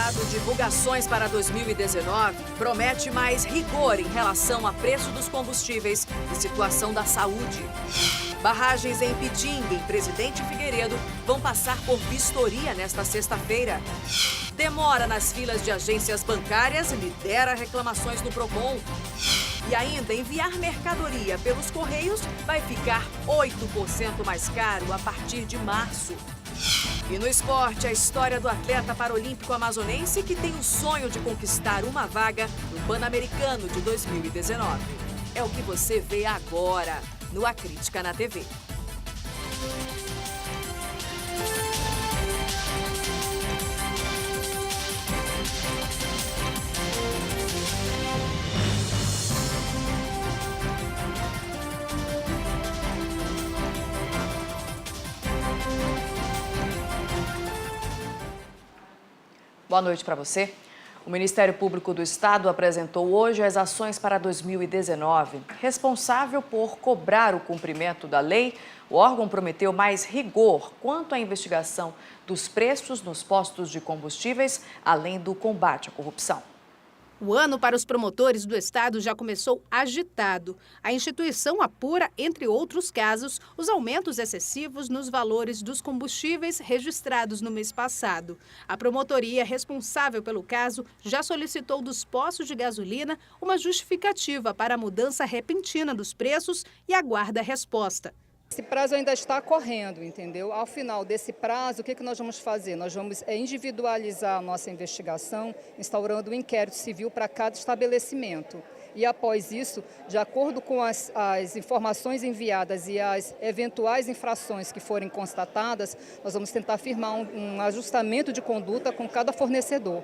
Estado Divulgações para 2019 promete mais rigor em relação a preço dos combustíveis e situação da saúde. Barragens em Ipitinga e Presidente Figueiredo vão passar por vistoria nesta sexta-feira. Demora nas filas de agências bancárias lidera reclamações no Procon. E ainda, enviar mercadoria pelos Correios vai ficar 8% mais caro a partir de março. E no esporte, a história do atleta paralímpico amazonense que tem o sonho de conquistar uma vaga no Pan-Americano de 2019. É o que você vê agora no A Crítica na TV. Boa noite para você. O Ministério Público do Estado apresentou hoje as ações para 2019. Responsável por cobrar o cumprimento da lei, o órgão prometeu mais rigor quanto à investigação dos preços nos postos de combustíveis, além do combate à corrupção. O ano para os promotores do Estado já começou agitado. A instituição apura, entre outros casos, os aumentos excessivos nos valores dos combustíveis registrados no mês passado. A promotoria responsável pelo caso já solicitou dos postos de gasolina uma justificativa para a mudança repentina dos preços e aguarda a resposta. Esse prazo ainda está correndo, entendeu? Ao final desse prazo, o que nós vamos fazer? Nós vamos individualizar a nossa investigação, instaurando um inquérito civil para cada estabelecimento. E após isso, de acordo com as informações enviadas e as eventuais infrações que forem constatadas, nós vamos tentar firmar um ajustamento de conduta com cada fornecedor.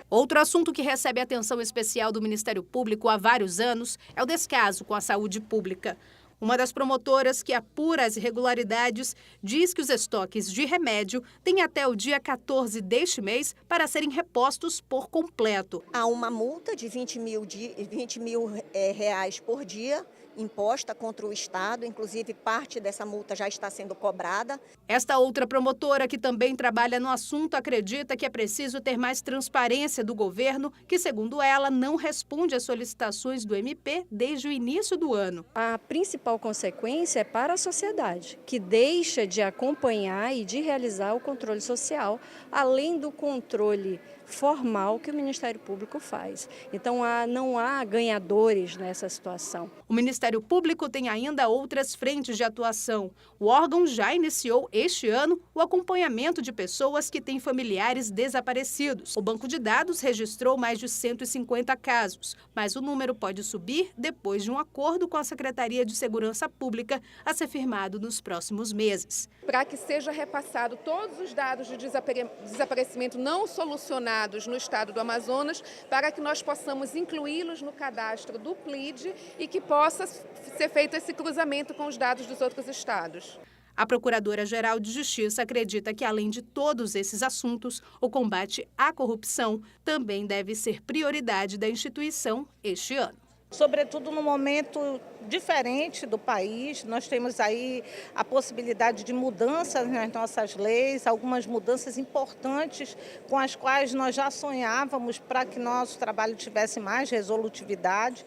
Outro assunto que recebe atenção especial do Ministério Público há vários anos é o descaso com a saúde pública. Uma das promotoras que apura as irregularidades diz que os estoques de remédio têm até o dia 14 deste mês para serem repostos por completo. Há uma multa de 20 mil reais por dia imposta contra o Estado, inclusive parte dessa multa já está sendo cobrada. Esta outra promotora, que também trabalha no assunto, acredita que é preciso ter mais transparência do governo, que, segundo ela, não responde às solicitações do MP desde o início do ano. A principal consequência é para a sociedade, que deixa de acompanhar e de realizar o controle social, além do controle formal que o Ministério Público faz. Então, não há ganhadores nessa situação. O Ministério Público tem ainda outras frentes de atuação. O órgão já iniciou este ano o acompanhamento de pessoas que têm familiares desaparecidos. O banco de dados registrou mais de 150 casos, mas o número pode subir depois de um acordo com a Secretaria de Segurança Pública a ser firmado nos próximos meses. Para que seja repassado todos os dados de desaparecimento não solucionados no estado do Amazonas, para que nós possamos incluí-los no cadastro do PLID e que possa ser feito esse cruzamento com os dados dos outros estados. A Procuradora-Geral de Justiça acredita que, além de todos esses assuntos, o combate à corrupção também deve ser prioridade da instituição este ano. Sobretudo no momento diferente do país, nós temos aí a possibilidade de mudanças nas nossas leis, algumas mudanças importantes com as quais nós já sonhávamos para que nosso trabalho tivesse mais resolutividade.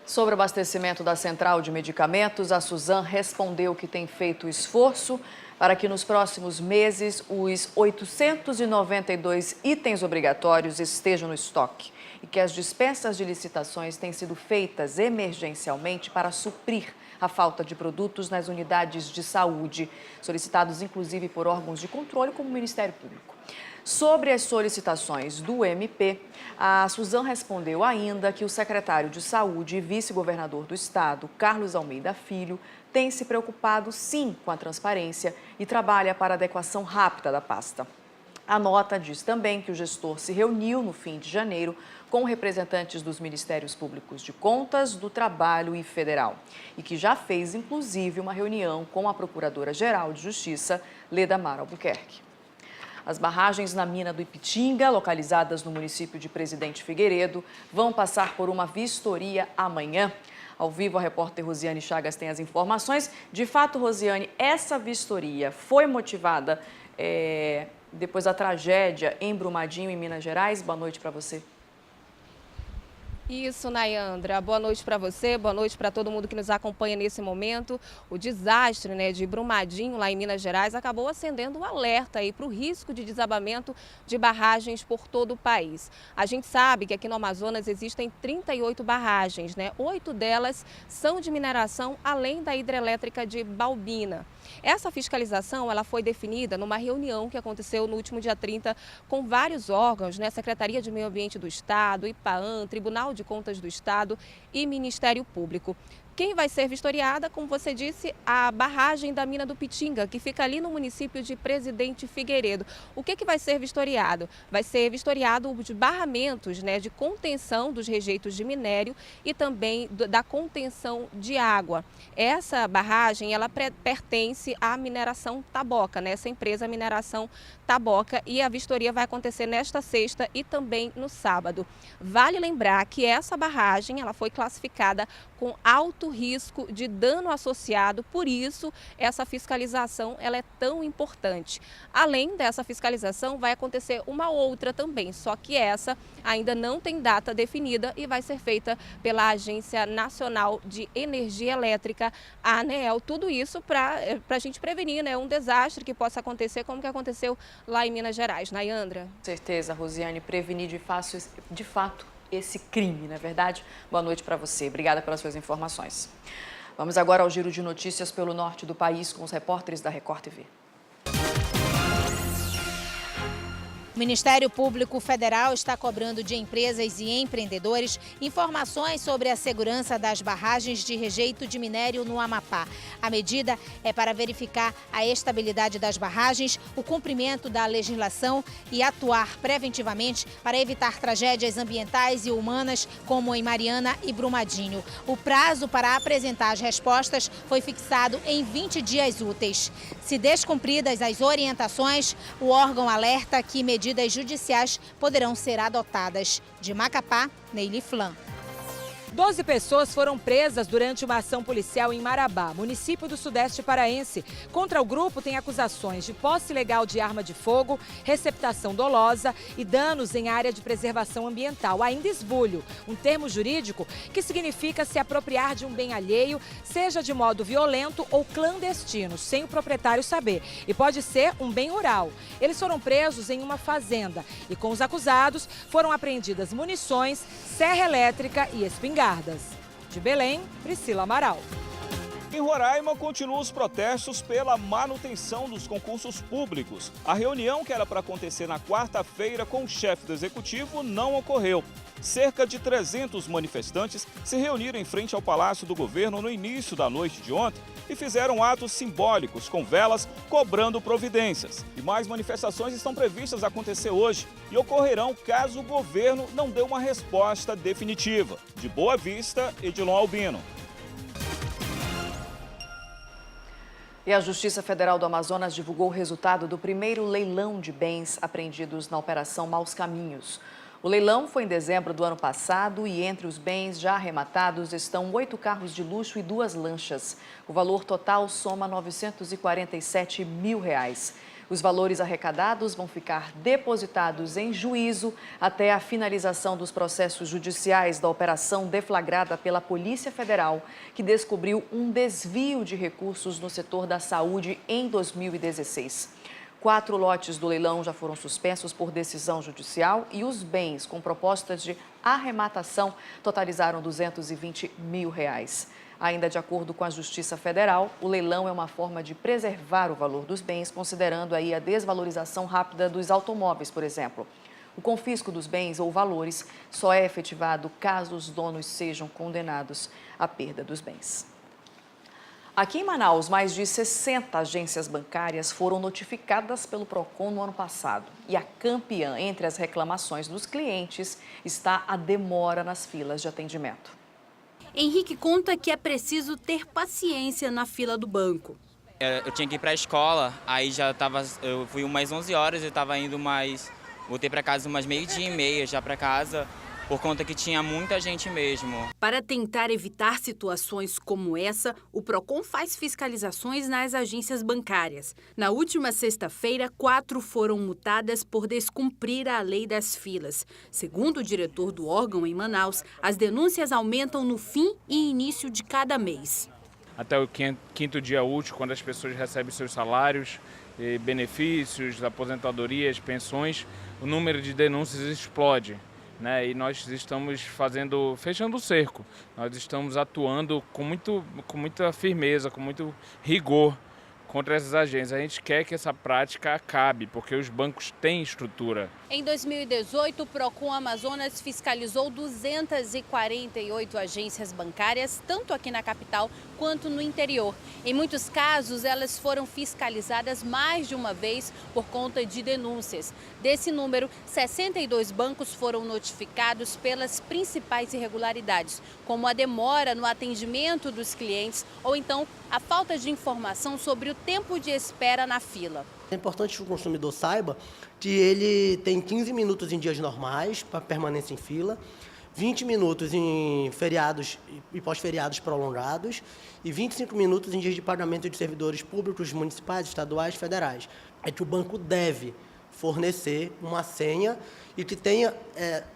Sobre o abastecimento da Central de Medicamentos, a Suzam respondeu que tem feito esforço para que nos próximos meses os 892 itens obrigatórios estejam no estoque e que as dispensas de licitações têm sido feitas emergencialmente para suprir a falta de produtos nas unidades de saúde, solicitados inclusive por órgãos de controle como o Ministério Público. Sobre as solicitações do MP, a Suzam respondeu ainda que o secretário de Saúde e vice-governador do estado, Carlos Almeida Filho, tem se preocupado sim com a transparência e trabalha para a adequação rápida da pasta. A nota diz também que o gestor se reuniu no fim de janeiro com representantes dos Ministérios Públicos de Contas, do Trabalho e Federal e que já fez, inclusive, uma reunião com a Procuradora-Geral de Justiça, Leda Mar Albuquerque. As barragens na mina do Ipitinga, localizadas no município de Presidente Figueiredo, vão passar por uma vistoria amanhã. Ao vivo, a repórter Rosiane Chagas tem as informações. De fato, Rosiane, essa vistoria foi motivada depois da tragédia em Brumadinho, em Minas Gerais. Boa noite para você. Isso, Nayandra. Boa noite para você, boa noite para todo mundo que nos acompanha nesse momento. O desastre, de Brumadinho, lá em Minas Gerais, acabou acendendo um alerta para o risco de desabamento de barragens por todo o país. A gente sabe que aqui no Amazonas existem 38 barragens, 8 delas são de mineração, além da hidrelétrica de Balbina. Essa fiscalização ela foi definida numa reunião que aconteceu no último dia 30 com vários órgãos, Secretaria de Meio Ambiente do Estado, IPAAN, Tribunal de Contas do Estado e Ministério Público. Quem vai ser vistoriada, como você disse, a barragem da mina do Pitinga, que fica ali no município de Presidente Figueiredo. O que vai ser vistoriado? Vai ser vistoriado os barramentos, de contenção dos rejeitos de minério e também da contenção de água. Essa barragem, ela pertence à mineração Taboca, essa empresa Mineração Taboca, e a vistoria vai acontecer nesta sexta e também no sábado. Vale lembrar que essa barragem, ela foi classificada com alto risco de dano associado, por isso essa fiscalização ela é tão importante. Além dessa fiscalização, vai acontecer uma outra também, só que essa ainda não tem data definida e vai ser feita pela Agência Nacional de Energia Elétrica, a ANEEL. Tudo isso para a gente prevenir um desastre que possa acontecer, como que aconteceu lá em Minas Gerais. Nayandra? Com certeza, Rosiane, prevenir de fato esse crime, não é verdade? Boa noite para você. Obrigada pelas suas informações. Vamos agora ao giro de notícias pelo norte do país com os repórteres da Record TV. O Ministério Público Federal está cobrando de empresas e empreendedores informações sobre a segurança das barragens de rejeito de minério no Amapá. A medida é para verificar a estabilidade das barragens, o cumprimento da legislação e atuar preventivamente para evitar tragédias ambientais e humanas como em Mariana e Brumadinho. O prazo para apresentar as respostas foi fixado em 20 dias úteis. Se descumpridas as orientações, o órgão alerta que medidas judiciais poderão ser adotadas. De Macapá, Neily Flan. 12 pessoas foram presas durante uma ação policial em Marabá, município do Sudeste paraense. Contra o grupo tem acusações de posse ilegal de arma de fogo, receptação dolosa e danos em área de preservação ambiental, ainda esbulho, um termo jurídico que significa se apropriar de um bem alheio, seja de modo violento ou clandestino, sem o proprietário saber, e pode ser um bem rural. Eles foram presos em uma fazenda e com os acusados foram apreendidas munições, serra elétrica e espingarda. De Belém, Priscila Amaral. Em Roraima, continuam os protestos pela manutenção dos concursos públicos. A reunião que era para acontecer na quarta-feira com o chefe do executivo não ocorreu. Cerca de 300 manifestantes se reuniram em frente ao Palácio do Governo no início da noite de ontem e fizeram atos simbólicos com velas cobrando providências. E mais manifestações estão previstas a acontecer hoje e ocorrerão caso o governo não dê uma resposta definitiva. De Boa Vista, Edilon Albino. E a Justiça Federal do Amazonas divulgou o resultado do primeiro leilão de bens apreendidos na Operação Maus Caminhos. O leilão foi em dezembro do ano passado e entre os bens já arrematados estão 8 carros de luxo e 2 lanchas. O valor total soma R$ 947 mil. Os valores arrecadados vão ficar depositados em juízo até a finalização dos processos judiciais da operação deflagrada pela Polícia Federal, que descobriu um desvio de recursos no setor da saúde em 2016. 4 lotes do leilão já foram suspensos por decisão judicial e os bens com propostas de arrematação totalizaram R$ 220 mil. Ainda de acordo com a Justiça Federal, o leilão é uma forma de preservar o valor dos bens, considerando aí a desvalorização rápida dos automóveis, por exemplo. O confisco dos bens ou valores só é efetivado caso os donos sejam condenados à perda dos bens. Aqui em Manaus, mais de 60 agências bancárias foram notificadas pelo PROCON no ano passado. E a campeã entre as reclamações dos clientes está a demora nas filas de atendimento. Henrique conta que é preciso ter paciência na fila do banco. Eu tinha que ir para a escola, aí eu fui umas 11 horas, eu estava indo voltei para casa umas meio-dia e meia já para casa. por conta que tinha muita gente mesmo. Para tentar evitar situações como essa, o Procon faz fiscalizações nas agências bancárias. Na última sexta-feira, 4 foram multadas por descumprir a lei das filas. Segundo o diretor do órgão em Manaus, as denúncias aumentam no fim e início de cada mês. Até o quinto dia útil, quando as pessoas recebem seus salários, benefícios, aposentadorias, pensões, o número de denúncias explode. E nós estamos fechando o cerco, nós estamos atuando com muita firmeza, com muito rigor contra essas agências. A gente quer que essa prática acabe, porque os bancos têm estrutura. Em 2018, o Procon Amazonas fiscalizou 248 agências bancárias, tanto aqui na capital quanto no interior. Em muitos casos, elas foram fiscalizadas mais de uma vez por conta de denúncias. Desse número, 62 bancos foram notificados pelas principais irregularidades, como a demora no atendimento dos clientes ou então a falta de informação sobre o tempo de espera na fila. É importante que o consumidor saiba que ele tem 15 minutos em dias normais para permanência em fila, 20 minutos em feriados e pós-feriados prolongados e 25 minutos em dias de pagamento de servidores públicos, municipais, estaduais, federais. É que o banco deve fornecer uma senha e que tenha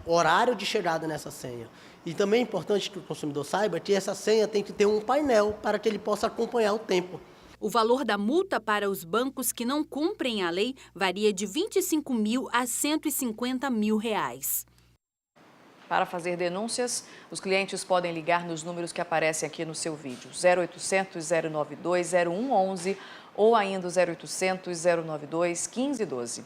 horário de chegada nessa senha. E também é importante que o consumidor saiba que essa senha tem que ter um painel para que ele possa acompanhar o tempo. O valor da multa para os bancos que não cumprem a lei varia de R$ 25 mil a R$ 150 mil. Para fazer denúncias, os clientes podem ligar nos números que aparecem aqui no seu vídeo, 0800 092 0111 ou ainda 0800 092 1512.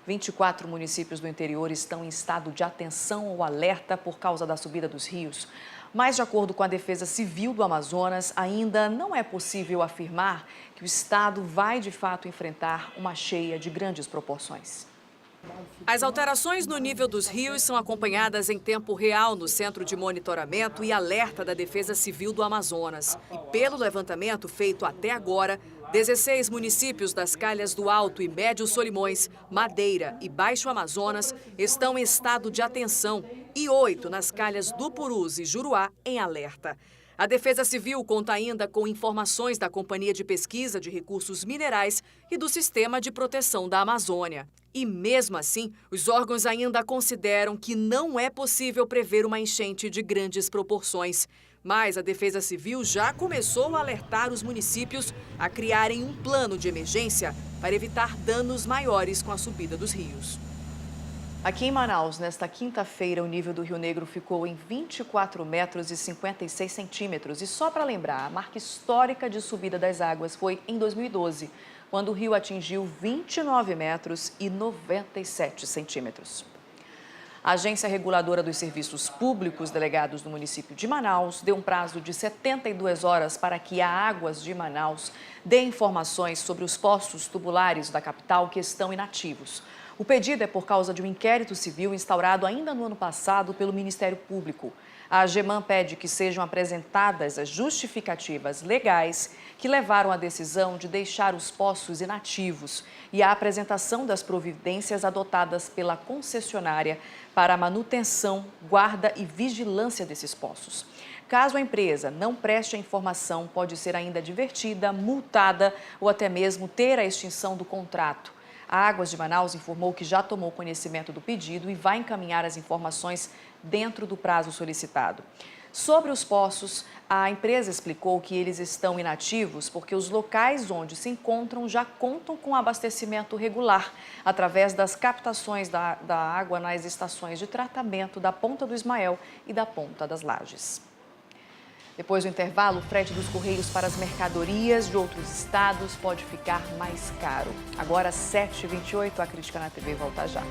24 municípios do interior estão em estado de atenção ou alerta por causa da subida dos rios. Mas, de acordo com a Defesa Civil do Amazonas, ainda não é possível afirmar que o estado vai, de fato, enfrentar uma cheia de grandes proporções. As alterações no nível dos rios são acompanhadas em tempo real no Centro de Monitoramento e Alerta da Defesa Civil do Amazonas. E pelo levantamento feito até agora, 16 municípios das calhas do Alto e Médio Solimões, Madeira e Baixo Amazonas estão em estado de atenção e 8 nas calhas do Purus e Juruá em alerta. A Defesa Civil conta ainda com informações da Companhia de Pesquisa de Recursos Minerais e do Sistema de Proteção da Amazônia. E mesmo assim, os órgãos ainda consideram que não é possível prever uma enchente de grandes proporções. Mas a Defesa Civil já começou a alertar os municípios a criarem um plano de emergência para evitar danos maiores com a subida dos rios. Aqui em Manaus, nesta quinta-feira, o nível do Rio Negro ficou em 24 metros e 56 centímetros. E só para lembrar, a marca histórica de subida das águas foi em 2012, quando o rio atingiu 29 metros e 97 centímetros. A Agência Reguladora dos Serviços Públicos, delegados do município de Manaus, deu um prazo de 72 horas para que a Águas de Manaus dê informações sobre os poços tubulares da capital que estão inativos. O pedido é por causa de um inquérito civil instaurado ainda no ano passado pelo Ministério Público. A AGEMAN pede que sejam apresentadas as justificativas legais que levaram à decisão de deixar os poços inativos e a apresentação das providências adotadas pela concessionária para a manutenção, guarda e vigilância desses poços. Caso a empresa não preste a informação, pode ser ainda advertida, multada ou até mesmo ter a extinção do contrato. A Águas de Manaus informou que já tomou conhecimento do pedido e vai encaminhar as informações dentro do prazo solicitado. Sobre os poços, a empresa explicou que eles estão inativos porque os locais onde se encontram já contam com abastecimento regular, através das captações da água nas estações de tratamento da Ponta do Ismael e da Ponta das Lajes. Depois do intervalo, o frete dos Correios para as mercadorias de outros estados pode ficar mais caro. Agora, 7h28, a Crítica na TV volta já.